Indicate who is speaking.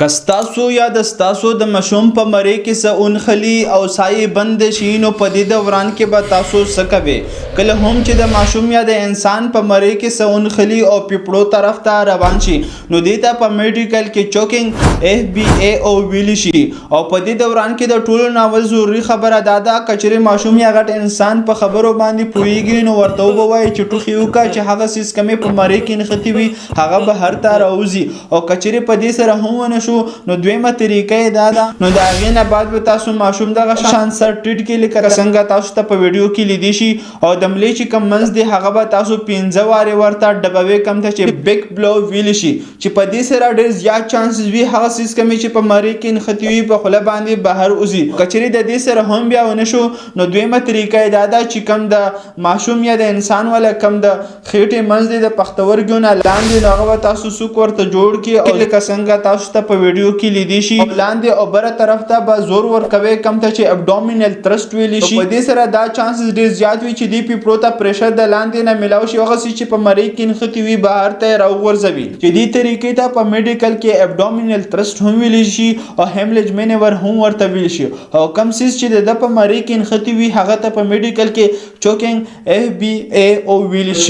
Speaker 1: کستاسو یا دستاسو د مشوم په مری کې څه اونخلي او سایې بند شي نو په دې دوران کې به تاسو څه کوئ کله هم چې د ماشوم یا د انسان په مری کې څه اونخلي او پیپړو طرف ته روان شي نو دې ته په میډیکل کې چوکینګ FBAO ویل شي او په دې دوران کې د ټولو ناول ضروري خبره دا ده کچره ماشوم یا غټ انسان په خبرو باندې پوهیږي نو ورته ووایي چې ټوخي وکړه چې هغه سیس کمې په مری کې نښتې وي هغه به هر ته راوځي او کچره په دې سره هم ونه نو دویمه طریقې دا ده نو د هغې نه بعد به تاسو ماشوم دغه شان سر ټیټ کې لکه څنګه تاسو ته په ویډیو کې لیدی شي او د ملې چې کم منځ دی هغه به تاسو 15 وارې ورته ډبوي کم ته چې بیک بلو ویل شي چې په دې سره ډېر زیات چانسز وي هغه سیس کمې چې په مری کې نښتې وي په خوله باندې بهر وځي کچرې د دې سره هم بیا ونه شو نو دویمه طریقه دا ده چې کم د ماشوم یا د انسان ولا کم د خېټې منځ دی د پښتورګو نه لاندې نو هغه به تاسو سوک ورته جوړ کړي او لکه څنګه تاسو ته په ویډیو کې لیدی شي لاندې او بره طرف ته به زور ورکوي کم ته چې ابډومینل تھرست ویل شي په دې سره دا چانسز ډیر زیات وي چې دی پیپرو ته پریشر د لاندې نه ملاو شي هغه چې په مری کې نښتې وي بهر ته راوغورځوي چې دې طریقې ته په میډیکل کې ابډومینل تھرست هم ویل شي او هیملیج مینیور هم ورته ویل شي او کم سیس چې د په مری کې نښتې وي هغه ته په میډیکل کې چوکینګ FBAO ویل شي